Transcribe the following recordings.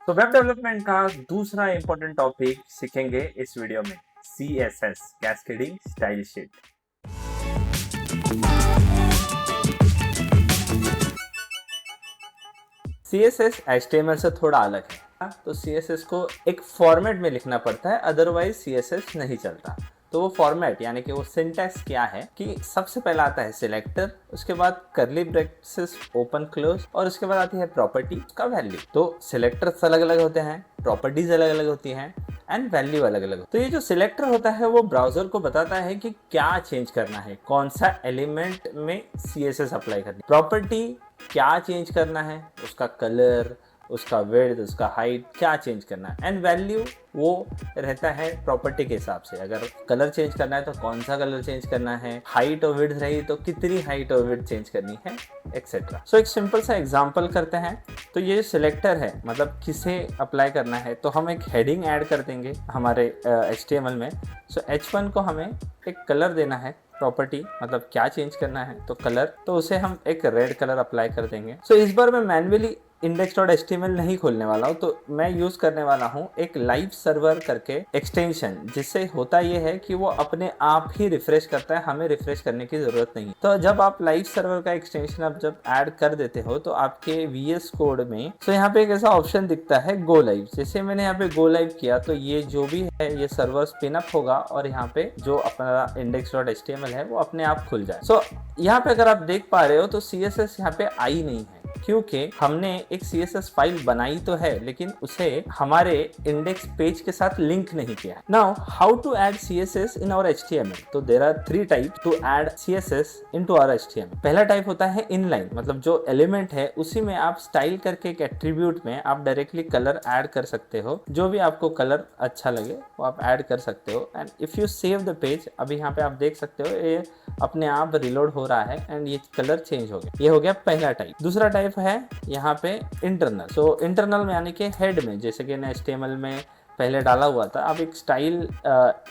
तो web development का दूसरा इंपॉर्टेंट टॉपिक सीखेंगे इस वीडियो में, CSS cascading style sheet. CSS HTML से थोड़ा अलग है, तो CSS को एक फॉर्मेट में लिखना पड़ता है, अदरवाइज CSS नहीं चलता। तो वो फॉर्मेट यानी कि वो सिंटैक्स क्या है कि सबसे पहला आता है सिलेक्टर, उसके बाद करली ब्रैकेट्स ओपन क्लोज, और उसके बाद आती है प्रॉपर्टी का वैल्यू। तो सिलेक्टर्स अलग अलग होते हैं, प्रॉपर्टीज अलग अलग होती हैं एंड वैल्यू अलग अलग। तो ये जो सिलेक्टर होता है वो ब्राउजर को बताता है कि क्या चेंज करना है, कौन सा एलिमेंट में CSS अप्लाई करनी है। प्रॉपर्टी क्या चेंज करना है, उसका कलर, उसका विड्थ, उसका हाइट, क्या चेंज करना है। एंड वैल्यू वो रहता है प्रॉपर्टी के हिसाब से, अगर कलर चेंज करना है तो कौन सा कलर चेंज करना है, हाइट और विड्थ रही तो कितनी हाइट और विड्थ चेंज करनी है, एक्सेट्रा। सो एक सिंपल सा एग्जांपल करते हैं। तो ये जो सिलेक्टर है मतलब किसे अप्लाई करना है, तो हम एक हेडिंग ऐड कर देंगे हमारे HTML में। सो H1 को हमें एक कलर देना है, प्रॉपर्टी मतलब क्या चेंज करना है तो कलर, तो उसे हम एक रेड कलर अप्लाई कर देंगे। सो इस बार मैं मैन्युअली index.html नहीं खोलने वाला हूँ, तो मैं यूज करने वाला हूँ एक लाइव सर्वर करके एक्सटेंशन, जिससे होता ये है कि वो अपने आप ही रिफ्रेश करता है, हमें रिफ्रेश करने की जरूरत नहीं। तो जब आप लाइव सर्वर का एक्सटेंशन आप जब ऐड कर देते हो तो आपके VS कोड में तो यहाँ पे एक ऐसा ऑप्शन दिखता है गो लाइव। जैसे मैंने यहाँ पे गो लाइव किया तो ये जो भी है ये सर्वर स्पिन अप होगा और यहाँ पे जो अपना index.html है वो अपने आप खुल जाए। सो यहाँ पे अगर आप देख पा रहे हो तो CSS यहाँ पे आई नहीं है, क्योंकि हमने एक CSS फाइल बनाई तो है लेकिन उसे हमारे इंडेक्स पेज के साथ लिंक नहीं किया है। Now how to add CSS in our HTML? तो there are 3 type to add CSS into our HTML। पहला टाइप होता है इनलाइन, मतलब जो एलिमेंट है उसी में आप स्टाइल करके एक एट्रीब्यूट में आप डायरेक्टली कलर ऐड कर सकते हो, जो भी आपको कलर अच्छा लगे वो आप ऐड कर सकते हो। And if you save the page, अभी यहाँ पे आप देख सकते हो ये अपने आप रिलोड हो रहा है एंड ये कलर चेंज हो गया। ये हो गया पहला टाइप। दूसरा टाइप है यहाँ पे इंटरनल। सो इंटरनल में यानी कि हेड में, जैसे कि HTML में पहले डाला हुआ था, आप एक स्टाइल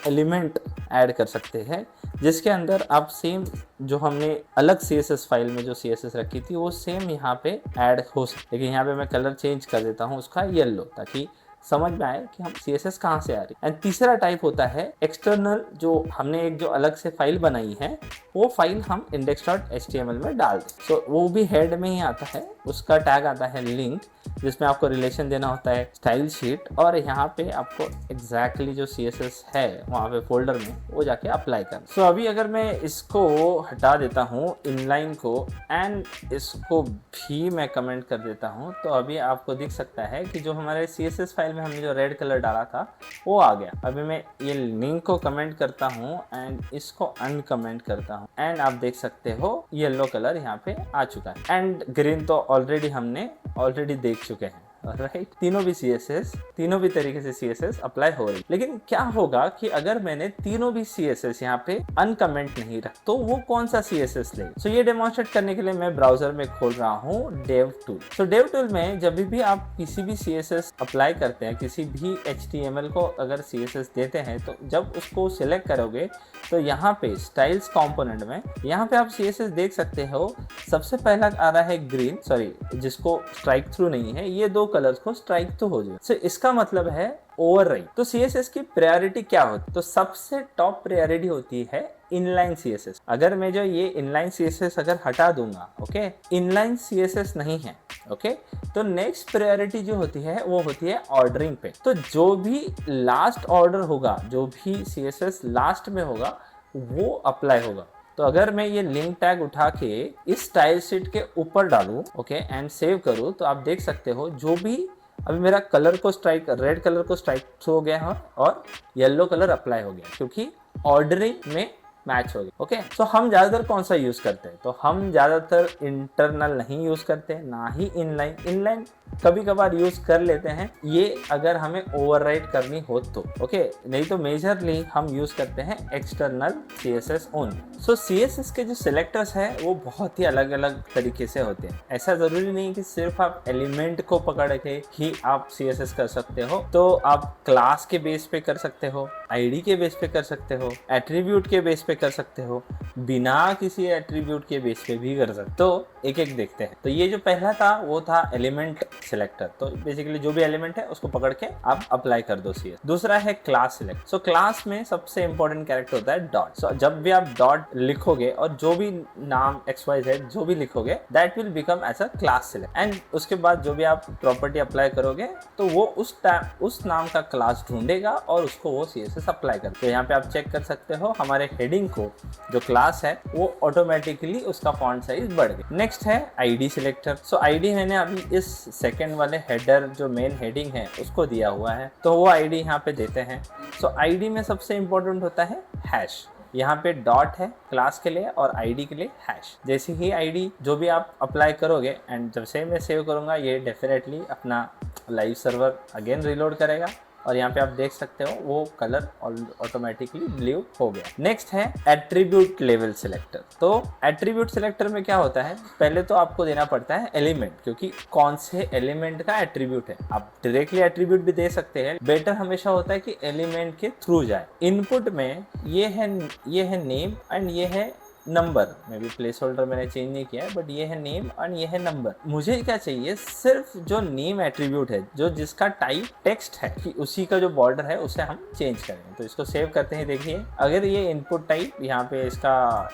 एलिमेंट ऐड कर सकते हैं जिसके अंदर आप सेम जो हमने अलग CSS फाइल में जो CSS रखी थी वो सेम यहाँ पे ऐड हो सकते। लेकिन यहाँ पे मैं कलर चेंज कर देता हूँ उसका येलो, ताकि समझ में आए कि हम CSS कहाँ से आ रही है। एंड तीसरा टाइप होता है एक्सटर्नल, जो हमने एक जो अलग से फाइल बनाई है वो फाइल हम index.html में डाल दें। सो वो भी हेड में ही आता है, उसका टैग आता है लिंक, जिसमें आपको रिलेशन देना होता है स्टाइल शीट, और यहाँ पे आपको एग्जैक्टली जो CSS है वहाँ पे फोल्डर में वो जाके अप्लाई करना। सो अभी अगर मैं इसको हटा देता हूँ इनलाइन को एंड इसको भी मैं कमेंट कर देता हूँ, तो अभी आपको दिख सकता है कि जो हमारे CSS फाइल में हमने जो रेड कलर डाला था वो आ गया। अभी मैं ये लिंक को कमेंट करता हूँ एंड इसको अनकमेंट करता हूँ एंड आप देख सकते हो येलो कलर यहाँ पे आ चुका है। एंड ग्रीन तो हमने ऑलरेडी देख चुके हैं, राइट। तीनों भी CSS, तीनों भी तरीके से CSS अप्लाई हो रही। लेकिन क्या होगा कि अगर मैंने तीनों भी CSS यहाँ पे अनकमेंट नहीं रख, तो वो कौन सा CSS ले? सो ये डेमोन्स्ट्रेट करने के लिए मैं ब्राउजर में खोल रहा हूँ डेव टूल। सो डेव टूल में जब भी आप किसी भी CSS अप्लाई करते हैं, किसी भी HTML को अगर CSS देते हैं, तो जब उसको सिलेक्ट करोगे तो यहाँ पे स्टाइल्स कंपोनेंट में यहाँ पे आप CSS देख सकते हो। सबसे पहला आ रहा है ग्रीन, सॉरी जिसको स्ट्राइक थ्रू नहीं है, ये दो कलर्स को स्ट्राइक थ्रू हो जाए। सो इसका मतलब है ओवरराइट। तो CSS की प्रायोरिटी क्या होती है? तो सबसे टॉप प्रायोरिटी होती है इनलाइन CSS। अगर मैं जो ये इनलाइन CSS अगर हटा दूंगा, ओके, इनलाइन CSS नहीं है, ओके, तो नेक्स्ट प्रायोरिटी जो होती है वो होती है ऑर्डरिंग पे। तो जो भी लास्ट ऑर्डर होगा, जो भी CSS लास्ट में होगा वो अप्लाई होगा। तो अगर मैं ये लिंक टैग उठा के इस स्टाइल शीट के ऊपर डालूं, ओके, एंड सेव करूं, तो आप देख सकते हो जो भी अभी मेरा कलर को स्ट्राइक, रेड कलर को स्ट्राइक हो गया है और येलो कलर अप्लाई हो गया, क्योंकि ऑर्डरिंग में मैच हो गया। ओके, सो हम ज़्यादातर कौन सा यूज़ करते हैं? तो हम ज़्यादातर इंटरनल नहीं यूज़ करते, ना ही इनलाइन। इनलाइन कभी कभार यूज़ कर लेते हैं, ये अगर हमें ओवरराइट करनी हो तो, ओके, नहीं तो मेजरली हम यूज़ करते हैं एक्सटर्नल CSS ओनली। सो CSS के जो सिलेक्टर्स हैं वो बहुत ही अलग अलग तरीके से होते हैं। ऐसा ज़रूरी नहीं कि सिर्फ आप एलिमेंट को पकड़ के ही आप CSS कर सकते हो, तो आप क्लास के बेस पे कर सकते हो, आईडी के बेस पे कर सकते हो, एट्रीब्यूट के बेस पे कर सकते हो, बिना किसी एट्रीब्यूट के बेस पे भी कर सकते हो। तो एक एक देखते हैं। तो ये जो पहला था वो था एलिमेंट सिलेक्टर। तो बेसिकली जो भी एलिमेंट है उसको पकड़ के आप अप्लाई कर दो सीएस। दूसरा है क्लास सिलेक्ट। सो क्लास में सबसे इंपॉर्टेंट कैरेक्टर होता है डॉट। सो जब भी आप डॉट लिखोगे और जो भी नाम XYZ जो भी लिखोगे that will become as a class select. And उसके बाद जो भी आप प्रॉपर्टी अप्लाई करोगे तो वो उस नाम का क्लास ढूंढेगा और उसको वो CSS अप्लाई करते। तो यहाँ पे आप चेक कर सकते हो हमारे हेडिंग को जो क्लास है वो ऑटोमेटिकली उसका फॉन्ट साइज बढ़ गया। नेक्स्ट है आईडी सिलेक्टर। सो आईडी मैंने अभी इस सेकंड वाले हेडर जो मेन हेडिंग है उसको दिया हुआ है, तो वो आईडी यहाँ पे देते हैं। सो आईडी में सबसे इंपॉर्टेंट होता है हैश। यहाँ पे डॉट है क्लास के लिए और आईडी के लिए हैश। जैसे ही आईडी जो भी आप अप्लाई करोगे एंड जब से मैं सेव करूँगा ये डेफिनेटली अपना लाइव सर्वर अगेन रिलोड करेगा और यहाँ पे आप देख सकते हो वो कलर ऑटोमेटिकली ब्लू हो गया। नेक्स्ट है एट्रीब्यूट लेवल सिलेक्टर। तो एट्रीब्यूट सिलेक्टर में क्या होता है, पहले तो आपको देना पड़ता है एलिमेंट, क्योंकि कौन से एलिमेंट का एट्रीब्यूट है। आप डायरेक्टली एट्रीब्यूट भी दे सकते हैं, बेटर हमेशा होता है कि एलिमेंट के थ्रू जाए। इनपुट में ये है नेम एंड ये है number. May be place holder मैंने चेंज नहीं किया है, बट ये है नेम एंड ये है नंबर। मुझे क्या चाहिए, सिर्फ जो नेम एट्रीब्यूट है जो जिसका टाइप टेक्स्ट है कि उसी का जो बॉर्डर है उसे हम चेंज करेंगे। तो इसको सेव करते हैं। देखिए अगर ये इनपुट टाइप यहाँ पे इसका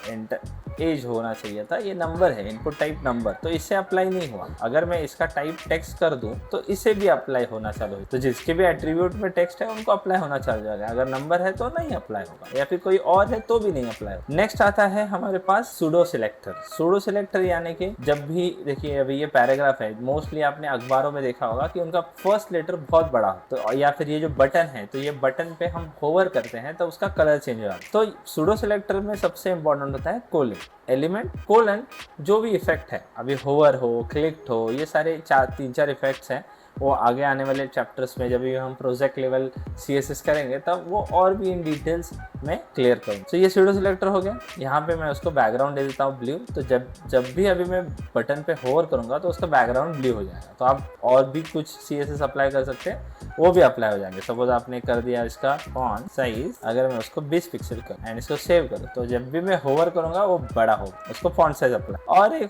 एज होना चाहिए था, ये नंबर है, इनपुट टाइप नंबर, तो इससे अप्लाई नहीं हुआ। अगर मैं इसका टाइप टेक्स्ट कर दूं तो इसे भी अप्लाई होना चालू हो। तो जिसके भी एट्रीब्यूट में टेक्स्ट है उनको अप्लाई होना चालू जाएगा। अगर नंबर है तो नहीं अप्लाई होगा, या फिर कोई और है तो भी नहीं अप्लाई होगा। नेक्स्ट आता है हमारे पास सूडो सिलेक्टर। सूडो सिलेक्टर यानी कि जब भी देखिए अभी ये पैराग्राफ है, मोस्टली आपने अखबारों में देखा होगा कि उनका फर्स्ट लेटर बहुत बड़ा हो, तो या फिर ये जो बटन है तो ये बटन पे हम होवर करते हैं तो उसका कलर चेंज हो जाता है। तो सूडो सिलेक्टर में सबसे इंपॉर्टेंट होता है कोलन, एलिमेंट कोलन जो भी इफेक्ट है, अभी होवर हो, क्लिक्ड हो, ये सारे 3-4 इफेक्ट्स हैं। वो आगे आने वाले चैप्टर्स में जब भी हम प्रोजेक्ट लेवल CSS करेंगे तब वो और भी इन डिटेल्स में क्लियर करूँ। तो ये सूडो सिलेक्टर हो गया। यहाँ पे मैं उसको बैकग्राउंड दे देता हूँ ब्लू। तो जब भी अभी मैं बटन पे होवर करूँगा तो उसका बैकग्राउंड ब्लू हो जाएगा। तो आप और भी कुछ CSS अप्लाई कर सकते हैं, वो भी अप्लाई हो जाएंगे। सपोज आपने कर दिया इसका फॉन्ट साइज, अगर मैं उसको 20 पिक्सल करूँ एंड इसको सेव करूँ तो जब भी मैं होवर करूँगा वो बड़ा होगा, उसको फॉन्ट साइज अप्लाई। और एक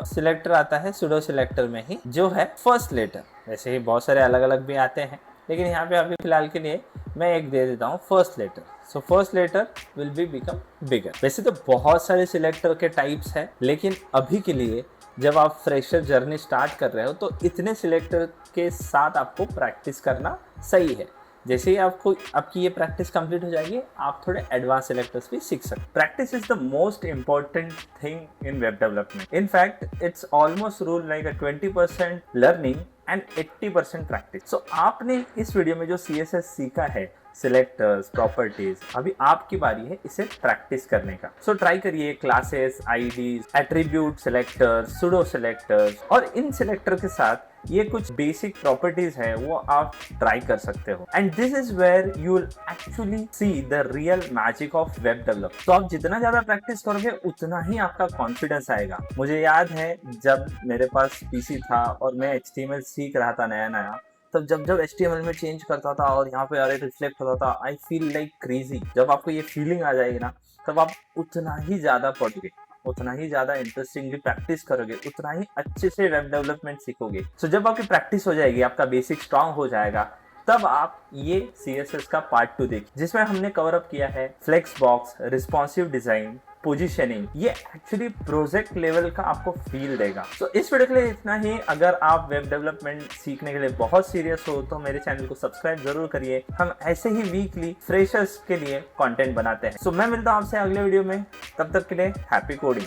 सिलेक्टर आता है सूडो सिलेक्टर में ही जो है फर्स्ट लेटर। वैसे ही बहुत सारे अलग अलग भी आते हैं, लेकिन यहाँ पे अभी फिलहाल के लिए मैं एक दे देता हूँ first letter. So first letter will be become bigger. वैसे तो बहुत सारे सिलेक्टर के टाइप्स हैं, लेकिन अभी के लिए जब आप फ्रेशर जर्नी स्टार्ट कर रहे हो तो इतने सिलेक्टर के साथ आपको प्रैक्टिस करना सही है। जैसे ही आपकी ये प्रैक्टिस कंप्लीट हो जाएगी, आप थोड़े एडवांस सिलेक्टर्स भी सीख सकते। Practice is the most important thing in web development. In fact it's almost rule like a 20% learning and 80% practice. So आपने इस वीडियो में जो CSS सीखा है, सिलेक्टर्स, प्रॉपर्टीज, अभी आपकी बारी है इसे प्रैक्टिस करने का। सो ट्राई करिए classes, IDs, attribute selectors, pseudo selectors, और इन सिलेक्टर के साथ ये कुछ बेसिक प्रॉपर्टीज है वो आप ट्राई कर सकते हो। And this is where you will actually see the real magic of web develop. तो आप जितना ज्यादा प्रैक्टिस करोगे उतना ही आपका कॉन्फिडेंस आएगा। मुझे याद है जब मेरे पास PC था और मैं HTML सीख रहा था नया, तब जब HTML में चेंज करता था और यहाँ पे अरे रिफ्लेक्ट होता था, आई फील लाइक क्रेजी। जब आपको ये फीलिंग आ जाएगी ना, तब आप उतना ही ज्यादा पढ़ोगे, उतना ही ज्यादा इंटरेस्टिंगली प्रैक्टिस करोगे, उतना ही अच्छे से वेब डेवलपमेंट सीखोगे। सो जब आपकी प्रैक्टिस हो जाएगी, आपका बेसिक स्ट्रांग हो जाएगा, तब आप ये CSS का पार्ट 2 देखिए, जिसमें हमने कवर अप किया है flex box, responsive design, positioning. ये एक्चुअली प्रोजेक्ट लेवल का आपको फील देगा। तो इस वीडियो के लिए इतना ही। अगर आप वेब डेवलपमेंट सीखने के लिए बहुत सीरियस हो तो मेरे चैनल को सब्सक्राइब जरूर करिए। हम ऐसे ही वीकली फ्रेशर्स के लिए कंटेंट बनाते हैं। सो मैं मिलता हूं आपसे अगले वीडियो में, तब तक के लिए हैप्पी कोडिंग।